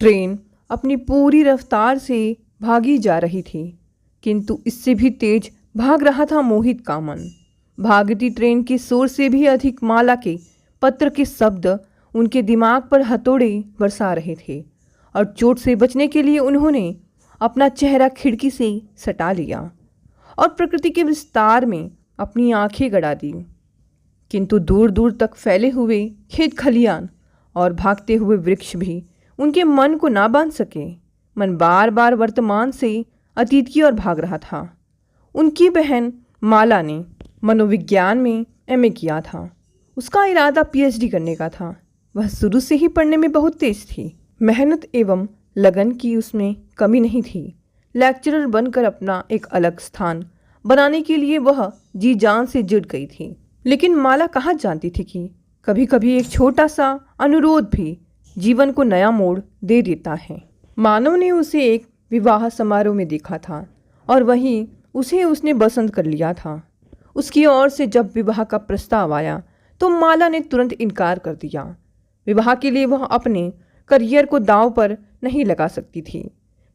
Train अपनी पूरी रफ्तार से भागी जा रही थी, किंतु इससे भी तेज भाग रहा था मोहित का मन। भागती ट्रेन के शोर से भी अधिक माला के पत्र के शब्द उनके दिमाग पर हथौड़े बरसा रहे थे और चोट से बचने के लिए उन्होंने अपना चेहरा खिड़की से सटा लिया और प्रकृति के विस्तार में अपनी आंखें गड़ा दी। किंतु दूर दूर तक फैले हुए खेत खलियान और भागते हुए वृक्ष भी उनके मन को ना बांध सके। मन बार बार वर्तमान से अतीत की ओर भाग रहा था। उनकी बहन माला ने मनोविज्ञान में एमए किया था। उसका इरादा पीएचडी करने का था। वह शुरू से ही पढ़ने में बहुत तेज थी। मेहनत एवं लगन की उसमें कमी नहीं थी। लेक्चरर बनकर अपना एक अलग स्थान बनाने के लिए वह जी जान से जुट गई थी। लेकिन माला कहाँ जानती थी कि कभी कभी एक छोटा सा अनुरोध भी जीवन को नया मोड़ दे देता है। मानव ने उसे एक विवाह समारोह में देखा था और वहीं उसे उसने पसंद कर लिया था। उसकी ओर से जब विवाह का प्रस्ताव आया तो माला ने तुरंत इनकार कर दिया। विवाह के लिए वह अपने करियर को दांव पर नहीं लगा सकती थी।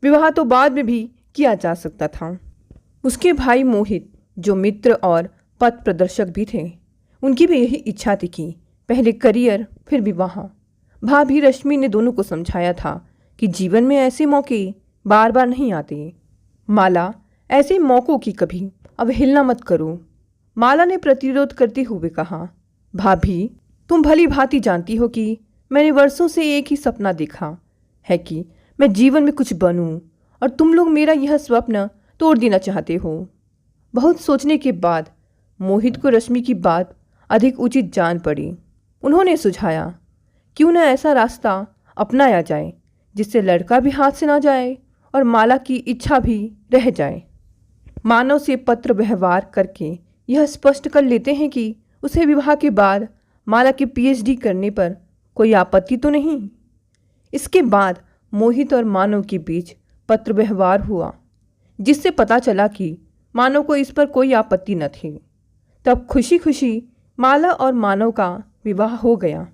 विवाह तो बाद में भी किया जा सकता था। उसके भाई मोहित, जो मित्र और पथ प्रदर्शक भी थे, उनकी भी यही इच्छा थी कि पहले करियर फिर विवाह। भाभी रश्मि ने दोनों को समझाया था कि जीवन में ऐसे मौके बार बार नहीं आते। माला, ऐसे मौक़ों की कभी अवहेलना मत करो। माला ने प्रतिरोध करते हुए कहा, भाभी, तुम भली भांति जानती हो कि मैंने वर्षों से एक ही सपना देखा है कि मैं जीवन में कुछ बनूं, और तुम लोग मेरा यह स्वप्न तोड़ देना चाहते हो। बहुत सोचने के बाद मोहित को रश्मि की बात अधिक उचित जान पड़ी। उन्होंने सुझाया, क्यों न ऐसा रास्ता अपनाया जाए जिससे लड़का भी हाथ से ना जाए और माला की इच्छा भी रह जाए। मानव से पत्र व्यवहार करके यह स्पष्ट कर लेते हैं कि उसे विवाह के बाद माला के पीएचडी करने पर कोई आपत्ति तो नहीं। इसके बाद मोहित और मानव के बीच पत्र व्यवहार हुआ, जिससे पता चला कि मानव को इस पर कोई आपत्ति न थी। तब खुशी खुशी माला और मानव का विवाह हो गया।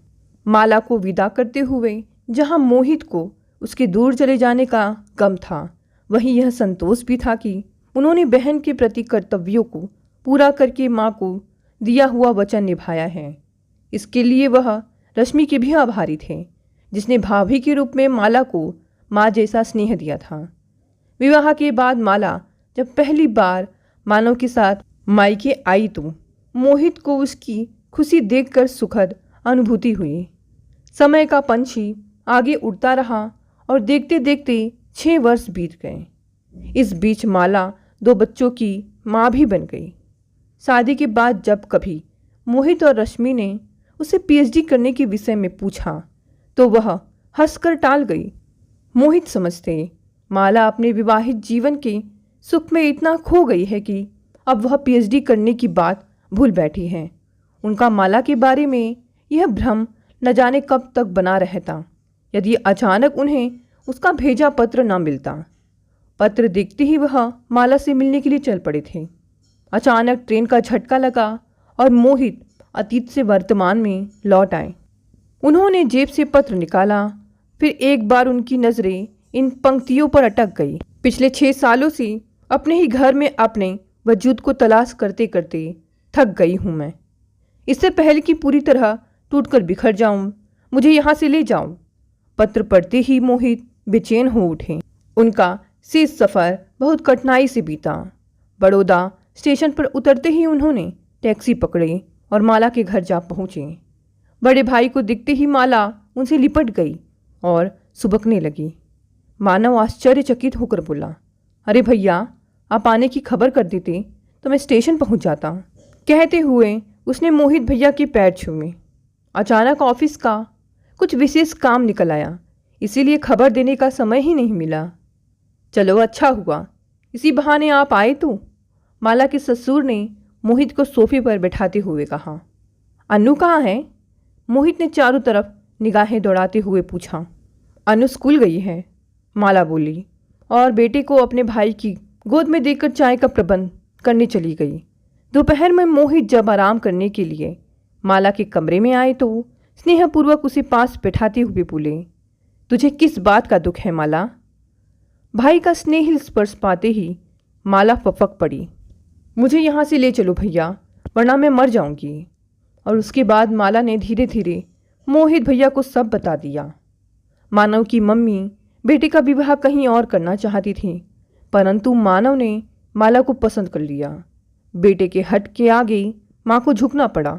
माला को विदा करते हुए जहां मोहित को उसके दूर चले जाने का गम था, वहीं यह संतोष भी था कि उन्होंने बहन के प्रति कर्तव्यों को पूरा करके माँ को दिया हुआ वचन निभाया है। इसके लिए वह रश्मि के भी आभारी थे, जिसने भाभी के रूप में माला को माँ जैसा स्नेह दिया था। विवाह के बाद माला जब पहली बार मानव के साथ मायके आई तो मोहित को उसकी खुशी देखकर सुखद अनुभूति हुई। समय का पंछी आगे उड़ता रहा और देखते देखते 6 वर्ष बीत गए। इस बीच माला 2 बच्चों की माँ भी बन गई। शादी के बाद जब कभी मोहित और रश्मि ने उसे पीएचडी करने के विषय में पूछा तो वह हंसकर टाल गई। मोहित समझते माला अपने विवाहित जीवन के सुख में इतना खो गई है कि अब वह पीएचडी करने की बात भूल बैठी है। उनका माला के बारे में यह भ्रम न जाने कब तक बना रहता यदि अचानक उन्हें उसका भेजा पत्र न मिलता। पत्र देखते ही वह माला से मिलने के लिए चल पड़े थे। अचानक ट्रेन का झटका लगा और मोहित अतीत से वर्तमान में लौट आए। उन्होंने जेब से पत्र निकाला। फिर एक बार उनकी नज़रें इन पंक्तियों पर अटक गई। पिछले 6 सालों से अपने ही घर में अपने वजूद को तलाश करते करते थक गई हूँ मैं। इससे पहले कि पूरी तरह टूटकर बिखर जाऊं, मुझे यहाँ से ले जाऊं। पत्र पढ़ते ही मोहित बेचैन हो उठे। उनका शेष सफ़र बहुत कठिनाई से बीता। बड़ौदा स्टेशन पर उतरते ही उन्होंने टैक्सी पकड़े और माला के घर जा पहुँचे। बड़े भाई को दिखते ही माला उनसे लिपट गई और सुबकने लगी। मानव आश्चर्यचकित होकर बोला, अरे भैया, आप आने की खबर कर देते तो मैं स्टेशन पहुँच जाता। कहते हुए उसने मोहित भैया के पैर छूए। अचानक ऑफिस का कुछ विशेष काम निकल आया, इसीलिए खबर देने का समय ही नहीं मिला। चलो अच्छा हुआ, इसी बहाने आप आए तो। माला के ससुर ने मोहित को सोफे पर बैठाते हुए कहा। अन्नू कहाँ है? मोहित ने चारों तरफ निगाहें दौड़ाते हुए पूछा। अन्नू स्कूल गई है, माला बोली और बेटे को अपने भाई की गोद में देकर चाय का प्रबंध करने चली गई। दोपहर में मोहित जब आराम करने के लिए माला के कमरे में आए तो स्नेहपूर्वक उसे पास बैठाते हुए बोले, तुझे किस बात का दुख है माला? भाई का स्नेहिल स्पर्श पाते ही माला फपक पड़ी। मुझे यहाँ से ले चलो भैया, वरना मैं मर जाऊंगी। और उसके बाद माला ने धीरे धीरे मोहित भैया को सब बता दिया। मानव की मम्मी बेटे का विवाह कहीं और करना चाहती थी, परंतु मानव ने माला को पसंद कर लिया। बेटे के हट के आगे माँ को झुकना पड़ा,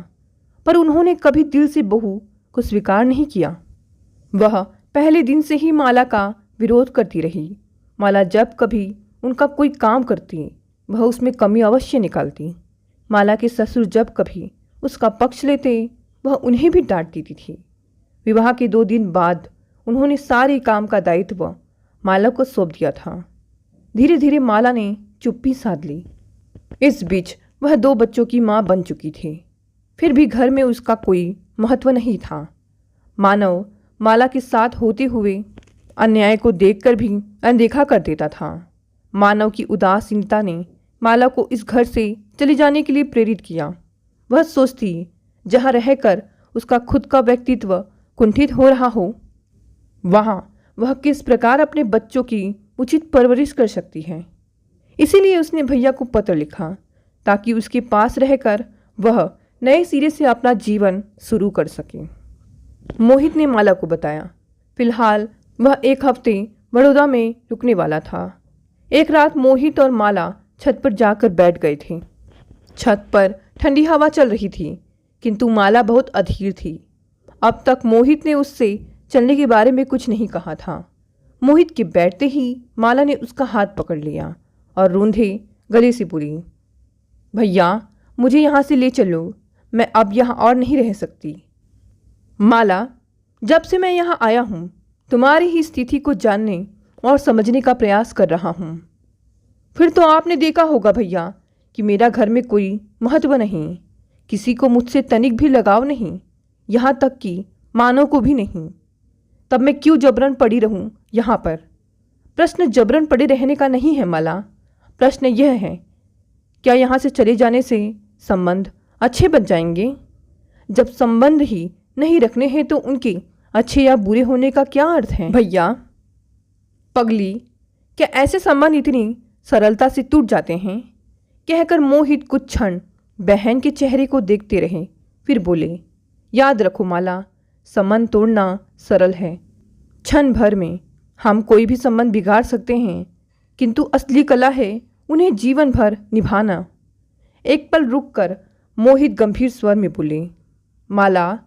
पर उन्होंने कभी दिल से बहू को स्वीकार नहीं किया। वह पहले दिन से ही माला का विरोध करती रही। माला जब कभी उनका कोई काम करती, वह उसमें कमी अवश्य निकालती। माला के ससुर जब कभी उसका पक्ष लेते, वह उन्हें भी डांट देती थी। विवाह के 2 दिन बाद उन्होंने सारे काम का दायित्व माला को सौंप दिया था। धीरे धीरे माला ने चुप्पी साध ली। इस बीच वह 2 बच्चों की माँ बन चुकी थी, फिर भी घर में उसका कोई महत्व नहीं था। मानव माला के साथ होते हुए अन्याय को देखकर भी अनदेखा कर देता था। मानव की उदासीनता ने माला को इस घर से चले जाने के लिए प्रेरित किया। वह सोचती, जहाँ रहकर उसका खुद का व्यक्तित्व कुंठित हो रहा हो, वहाँ वह किस प्रकार अपने बच्चों की उचित परवरिश कर सकती है। इसीलिए उसने भैया को पत्र लिखा, ताकि उसके पास रहकर वह नए सिरे से अपना जीवन शुरू कर सके। मोहित ने माला को बताया, फिलहाल वह 1 हफ्ते बड़ौदा में रुकने वाला था। एक रात मोहित और माला छत पर जाकर बैठ गए थे। छत पर ठंडी हवा चल रही थी, किंतु माला बहुत अधीर थी। अब तक मोहित ने उससे चलने के बारे में कुछ नहीं कहा था। मोहित के बैठते ही माला ने उसका हाथ पकड़ लिया और रूंधे गले से बोली, भैया मुझे यहाँ से ले चलो, मैं अब यहाँ और नहीं रह सकती। माला, जब से मैं यहाँ आया हूँ तुम्हारी ही स्थिति को जानने और समझने का प्रयास कर रहा हूँ। फिर तो आपने देखा होगा भैया कि मेरा घर में कोई महत्व नहीं, किसी को मुझसे तनिक भी लगाव नहीं, यहाँ तक कि मानव को भी नहीं। तब मैं क्यों जबरन पड़ी रहूँ यहाँ पर? प्रश्न जबरन पड़े रहने का नहीं है माला, प्रश्न यह है, क्या यहाँ से चले जाने से संबंध अच्छे बन जाएंगे? जब संबंध ही नहीं रखने हैं तो उनके अच्छे या बुरे होने का क्या अर्थ है? भैया पगली, क्या ऐसे संबंध इतनी सरलता से टूट जाते हैं? कहकर मोहित कुछ क्षण बहन के चेहरे को देखते रहे, फिर बोले, याद रखो माला, संबंध तोड़ना सरल है। क्षण भर में हम कोई भी संबंध बिगाड़ सकते हैं, किंतु असली कला है उन्हें जीवन भर निभाना। एक पल रुककर मोहित गंभीर स्वर में बोले, माला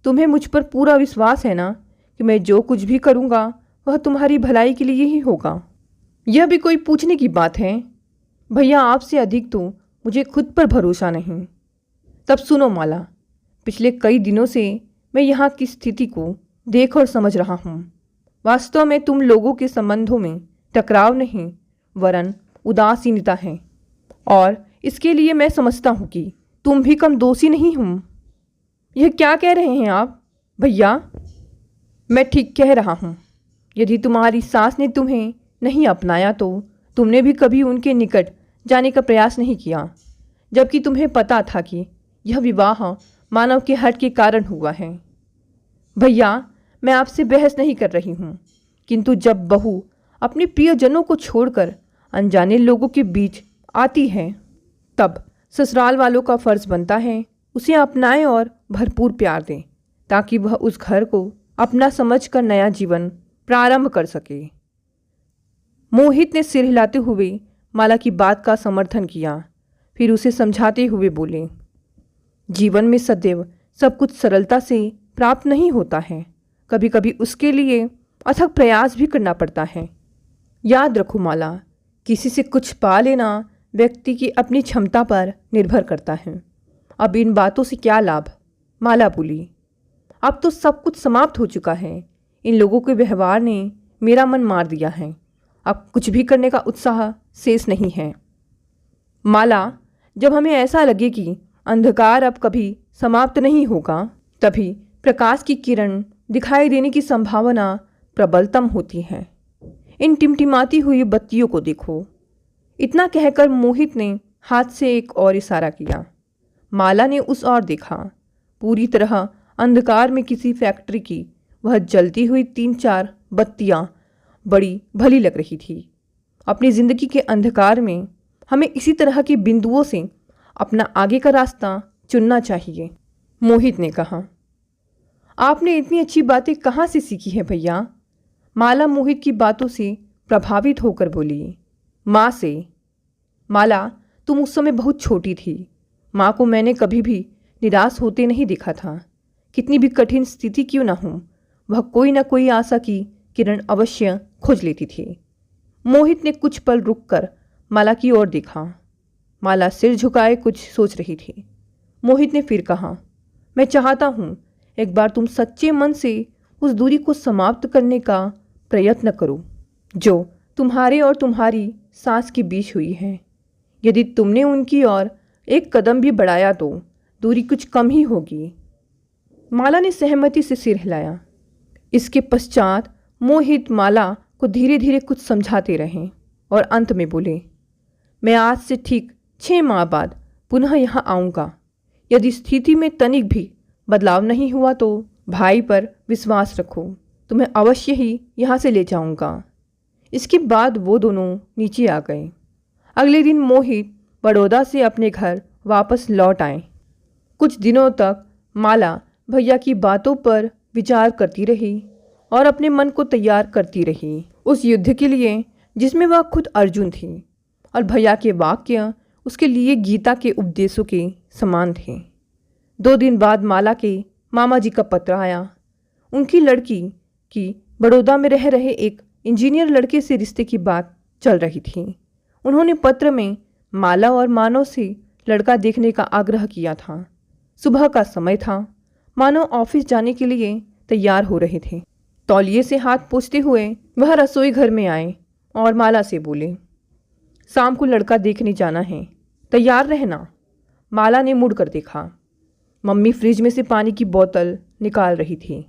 तुम्हें मुझ पर पूरा विश्वास है ना कि मैं जो कुछ भी करूँगा वह तुम्हारी भलाई के लिए ही होगा? यह भी कोई पूछने की बात है? भैया आपसे अधिक तो मुझे खुद पर भरोसा नहीं। तब सुनो माला, पिछले कई दिनों से मैं यहाँ की स्थिति को देख और समझ रहा हूँ। वास्तव में तुम लोगों के संबंधों में टकराव नहीं वरन उदासीनता है, और इसके लिए मैं समझता हूँ कि तुम भी कम दोषी नहीं हूँ। यह क्या कह रहे हैं आप भैया? मैं ठीक कह रहा हूँ। यदि तुम्हारी सास ने तुम्हें नहीं अपनाया तो तुमने भी कभी उनके निकट जाने का प्रयास नहीं किया, जबकि तुम्हें पता था कि यह विवाह मानव के हट के कारण हुआ है। भैया मैं आपसे बहस नहीं कर रही हूँ, किंतु जब बहू अपने प्रियजनों को छोड़कर अनजाने लोगों के बीच आती है, तब ससुराल वालों का फर्ज बनता है उसे अपनाएं और भरपूर प्यार दें, ताकि वह उस घर को अपना समझकर नया जीवन प्रारंभ कर सके। मोहित ने सिर हिलाते हुए माला की बात का समर्थन किया, फिर उसे समझाते हुए बोले, जीवन में सदैव सब कुछ सरलता से प्राप्त नहीं होता है, कभी कभी उसके लिए अथक प्रयास भी करना पड़ता है। याद रखो माला, किसी से कुछ पा लेना व्यक्ति की अपनी क्षमता पर निर्भर करता है। अब इन बातों से क्या लाभ? माला बोली, अब तो सब कुछ समाप्त हो चुका है। इन लोगों के व्यवहार ने मेरा मन मार दिया है। अब कुछ भी करने का उत्साह शेष नहीं है। माला, जब हमें ऐसा लगे कि अंधकार अब कभी समाप्त नहीं होगा, तभी प्रकाश की किरण दिखाई देने की संभावना प्रबलतम होती है। इन टिमटिमाती हुई बत्तियों को देखो। इतना कहकर मोहित ने हाथ से एक और इशारा किया। माला ने उस ओर देखा। पूरी तरह अंधकार में किसी फैक्ट्री की वह जलती हुई 3-4 बत्तियां बड़ी भली लग रही थी। अपनी जिंदगी के अंधकार में हमें इसी तरह के बिंदुओं से अपना आगे का रास्ता चुनना चाहिए। मोहित ने कहा। आपने इतनी अच्छी बातें कहाँ से सीखी हैं भैया? माला मोहित की बातों से प्रभावित होकर बोली। माँ से। माला, तुम उस समय बहुत छोटी थी। माँ को मैंने कभी भी निराश होते नहीं देखा था। कितनी भी कठिन स्थिति क्यों ना हो, वह कोई ना कोई आशा की किरण अवश्य खोज लेती थी। मोहित ने कुछ पल रुककर माला की ओर देखा। माला सिर झुकाए कुछ सोच रही थी। मोहित ने फिर कहा, मैं चाहता हूँ एक बार तुम सच्चे मन से उस दूरी को समाप्त करने का प्रयत्न करो जो तुम्हारे और तुम्हारी सास के बीच हुई है। यदि तुमने उनकी ओर एक कदम भी बढ़ाया तो दूरी कुछ कम ही होगी। माला ने सहमति से सिर हिलाया। इसके पश्चात मोहित माला को धीरे धीरे कुछ समझाते रहे और अंत में बोले, मैं आज से ठीक 6 माह बाद पुनः यहाँ आऊँगा। यदि स्थिति में तनिक भी बदलाव नहीं हुआ तो भाई पर विश्वास रखो, तुम्हें अवश्य ही यहाँ से ले जाऊँगा। इसके बाद वो दोनों नीचे आ गए। अगले दिन मोहित बड़ौदा से अपने घर वापस लौट आए। कुछ दिनों तक माला भैया की बातों पर विचार करती रही और अपने मन को तैयार करती रही उस युद्ध के लिए जिसमें वह खुद अर्जुन थी और भैया के वाक्य उसके लिए गीता के उपदेशों के समान थे। 2 दिन बाद माला के मामा जी का पत्र आया। उनकी लड़की की बड़ौदा में रह रहे एक इंजीनियर लड़के से रिश्ते की बात चल रही थी। उन्होंने पत्र में माला और मानव से लड़का देखने का आग्रह किया था। सुबह का समय था। मानव ऑफिस जाने के लिए तैयार हो रहे थे। तौलिए से हाथ पोंछते हुए वह रसोई घर में आए और माला से बोले, शाम को लड़का देखने जाना है, तैयार रहना। माला ने मुड़कर देखा। मम्मी फ्रिज में से पानी की बोतल निकाल रही थी।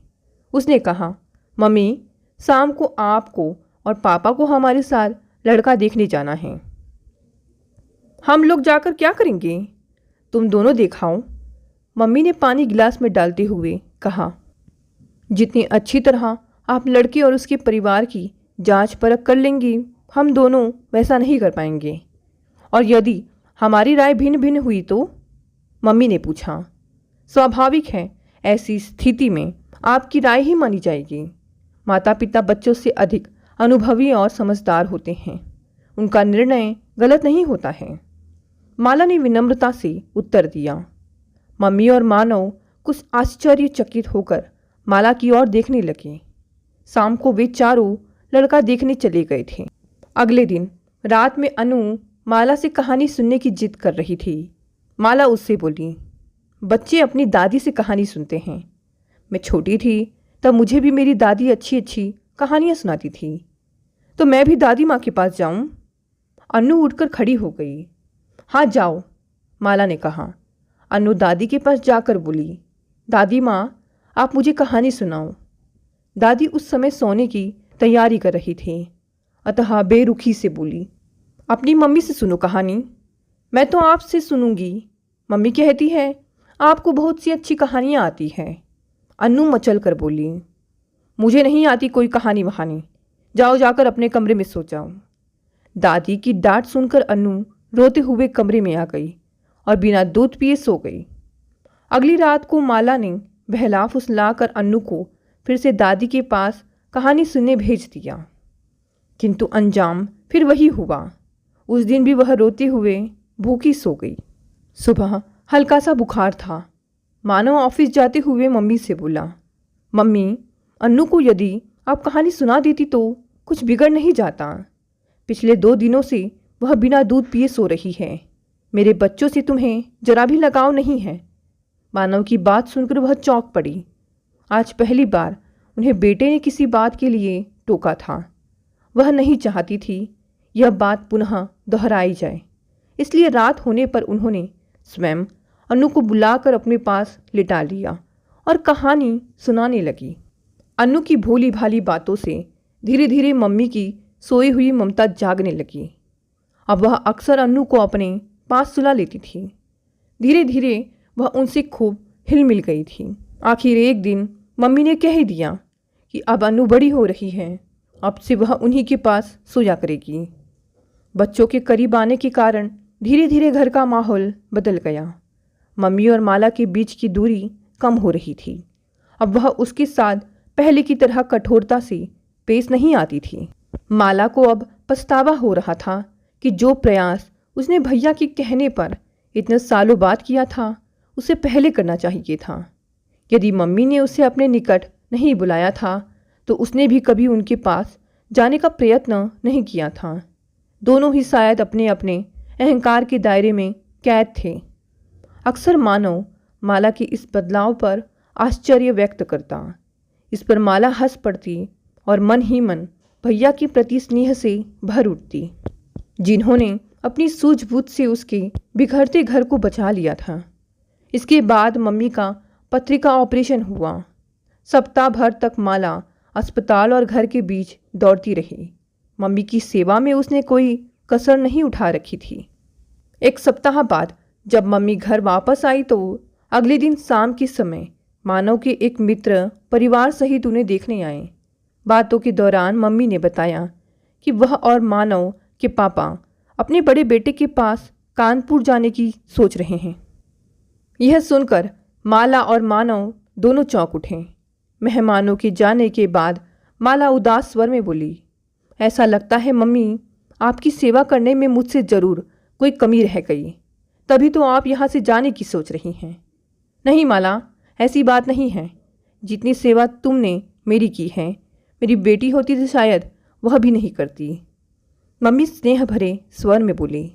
उसने कहा, मम्मी, शाम को आपको और पापा को हमारे साथ लड़का देखने जाना है। हम लोग जाकर क्या करेंगे? तुम दोनों दिखाओ। मम्मी ने पानी गिलास में डालते हुए कहा, जितनी अच्छी तरह आप लड़के और उसके परिवार की जांच परख कर लेंगी, हम दोनों वैसा नहीं कर पाएंगे। और यदि हमारी राय भिन्न भिन्न हुई तो? मम्मी ने पूछा। स्वाभाविक है, ऐसी स्थिति में आपकी राय ही मानी जाएगी। माता पिता बच्चों से अधिक अनुभवी और समझदार होते हैं। उनका निर्णय गलत नहीं होता है। माला ने विनम्रता से उत्तर दिया। मम्मी और मानव कुछ आश्चर्यचकित होकर माला की ओर देखने लगे। शाम को वे चारों लड़का देखने चले गए थे। अगले दिन रात में अनु माला से कहानी सुनने की जिद कर रही थी। माला उससे बोली, बच्चे अपनी दादी से कहानी सुनते हैं। मैं छोटी थी तब मुझे भी मेरी दादी अच्छी अच्छी कहानियाँ सुनाती थी, तो मैं भी दादी माँ के पास जाऊँ? अनु उठकर खड़ी हो गई। हाँ जाओ, माला ने कहा। अनु दादी के पास जाकर बोली, दादी माँ, आप मुझे कहानी सुनाओ। दादी उस समय सोने की तैयारी कर रही थी, अतः बेरुखी से बोली, अपनी मम्मी से सुनो कहानी। मैं तो आपसे सुनूंगी। मम्मी कहती है आपको बहुत सी अच्छी कहानियाँ आती हैं। अनु मचल कर बोली, मुझे नहीं आती कोई कहानी वहानी, जाओ जाकर अपने कमरे में सो जाओ। दादी की डांट सुनकर अनु रोते हुए कमरे में आ गई और बिना दूध पिए सो गई। अगली रात को माला ने बहला फुसला कर अनु को फिर से दादी के पास कहानी सुनने भेज दिया, किंतु अंजाम फिर वही हुआ। उस दिन भी वह रोते हुए भूखी सो गई। सुबह हल्का सा बुखार था। मानव ऑफिस जाते हुए मम्मी से बोला, मम्मी, अन्नू को यदि आप कहानी सुना देती तो कुछ बिगड़ नहीं जाता। पिछले 2 दिनों से वह बिना दूध पिए सो रही है। मेरे बच्चों से तुम्हें जरा भी लगाव नहीं है। मानव की बात सुनकर वह चौंक पड़ी। आज पहली बार उन्हें बेटे ने किसी बात के लिए टोका था। वह नहीं चाहती थी यह बात पुनः दोहराई जाए, इसलिए रात होने पर उन्होंने स्वयं अनु को बुलाकर अपने पास लिटा लिया और कहानी सुनाने लगी। अनु की भोली भाली बातों से धीरे धीरे मम्मी की सोई हुई ममता जागने लगी। अब वह अक्सर अनु को अपने पास सुला लेती थी। धीरे धीरे वह उनसे खूब हिल मिल गई थी। आखिर एक दिन मम्मी ने कह दिया कि अब अनु बड़ी हो रही है, अब से वह उन्हीं के पास सोया करेगी। बच्चों के करीब आने के कारण धीरे धीरे घर का माहौल बदल गया। मम्मी और माला के बीच की दूरी कम हो रही थी। अब वह उसके साथ पहले की तरह कठोरता से पेश नहीं आती थी। माला को अब पछतावा हो रहा था कि जो प्रयास उसने भैया के कहने पर इतने सालों बाद किया था, उसे पहले करना चाहिए था। यदि मम्मी ने उसे अपने निकट नहीं बुलाया था तो उसने भी कभी उनके पास जाने का प्रयत्न नहीं किया था। दोनों ही शायद अपने अपने अहंकार के दायरे में कैद थे। अक्सर मानव माला के इस बदलाव पर आश्चर्य व्यक्त करता। इस पर माला हंस पड़ती और मन ही मन भैया के प्रति स्नेह से भर उठती, जिन्होंने अपनी सूझबूझ से उसके बिखरते घर को बचा लिया था। इसके बाद मम्मी का पथरी ऑपरेशन हुआ। सप्ताह भर तक माला अस्पताल और घर के बीच दौड़ती रही। मम्मी की सेवा में उसने कोई कसर नहीं उठा रखी थी। एक सप्ताह बाद जब मम्मी घर वापस आई तो अगले दिन शाम के समय मानव के एक मित्र परिवार सहित उन्हें देखने आए। बातों के दौरान मम्मी ने बताया कि वह और मानव के पापा अपने बड़े बेटे के पास कानपुर जाने की सोच रहे हैं। यह सुनकर माला और मानव दोनों चौंक उठे। मेहमानों के जाने के बाद माला उदास स्वर में बोली, ऐसा लगता है मम्मी, आपकी सेवा करने में मुझसे ज़रूर कोई कमी रह गई, तभी तो आप यहाँ से जाने की सोच रही हैं। नहीं माला, ऐसी बात नहीं है। जितनी सेवा तुमने मेरी की है, मेरी बेटी होती तो शायद वह भी नहीं करती। मम्मी स्नेह भरे स्वर में बोली।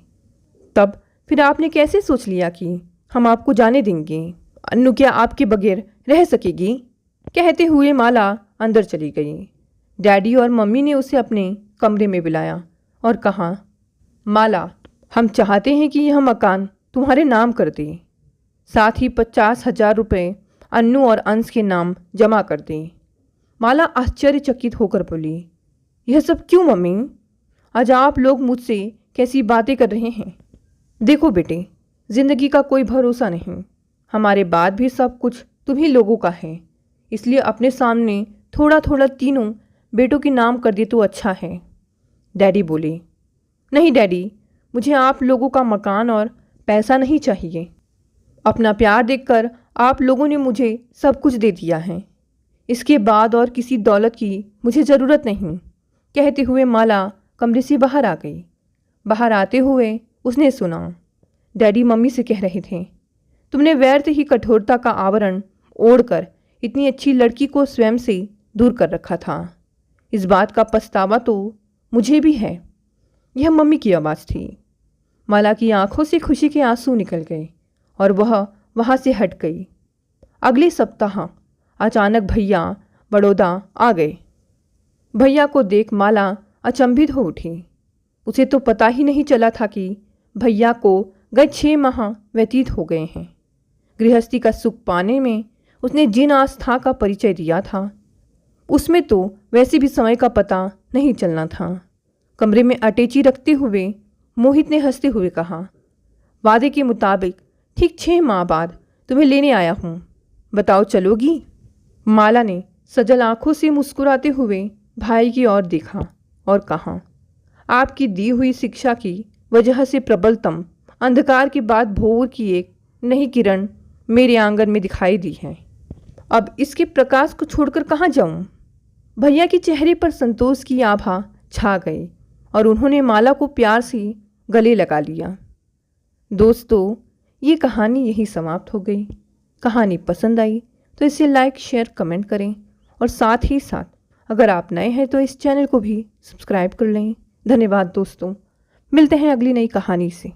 तब फिर आपने कैसे सोच लिया कि हम आपको जाने देंगे? अन्नू क्या आपके बगैर रह सकेगी? कहते हुए माला अंदर चली गई। डैडी और मम्मी ने उसे अपने कमरे में बुलाया और कहा, माला, हम चाहते हैं कि यह मकान तुम्हारे नाम कर दें, साथ ही 50,000 रुपये अन्नू और अंश के नाम जमा कर दें। माला आश्चर्यचकित होकर बोली, यह सब क्यों मम्मी? आज आप लोग मुझसे कैसी बातें कर रहे हैं? देखो बेटे, ज़िंदगी का कोई भरोसा नहीं। हमारे बाद भी सब कुछ तुम्ही लोगों का है, इसलिए अपने सामने थोड़ा थोड़ा तीनों बेटों के नाम कर दे तो अच्छा है। डैडी बोले, नहीं डैडी, मुझे आप लोगों का मकान और पैसा नहीं चाहिए। अपना प्यार देखकर आप लोगों ने मुझे सब कुछ दे दिया है। इसके बाद और किसी दौलत की मुझे ज़रूरत नहीं। कहते हुए माला कमरे से बाहर आ गई। बाहर आते हुए उसने सुना डैडी मम्मी से कह रहे थे, तुमने व्यर्थ ही कठोरता का आवरण ओढ़कर इतनी अच्छी लड़की को स्वयं से दूर कर रखा था। इस बात का पछतावा तो मुझे भी है। यह मम्मी की आवाज़ थी। माला की आंखों से खुशी के आंसू निकल गए और वह वहाँ से हट गई। अगले सप्ताह अचानक भैया बड़ौदा आ गए। भैया को देख माला अचंभित हो उठी। उसे तो पता ही नहीं चला था कि भैया को गए 6 माह व्यतीत हो गए हैं। गृहस्थी का सुख पाने में उसने जिन आस्था का परिचय दिया था, उसमें तो वैसे भी समय का पता नहीं चलना था। कमरे में अटैची रखते हुए मोहित ने हंसते हुए कहा, वादे के मुताबिक ठीक 6 माह बाद तुम्हें लेने आया हूँ, बताओ चलोगी? माला ने सजल आंखों से मुस्कुराते हुए भाई की ओर देखा और कहा, आपकी दी हुई शिक्षा की वजह से प्रबलतम अंधकार के बाद भोर की एक नई किरण मेरे आंगन में दिखाई दी है। अब इसके प्रकाश को छोड़कर कहाँ जाऊँ? भैया के चेहरे पर संतोष की आभा छा गई और उन्होंने माला को प्यार से गले लगा लिया। दोस्तों, ये कहानी यही समाप्त हो गई। कहानी पसंद आई तो इसे लाइक, शेयर, कमेंट करें और साथ ही साथ अगर आप नए हैं तो इस चैनल को भी सब्सक्राइब कर लें। धन्यवाद दोस्तों, मिलते हैं अगली नई कहानी से।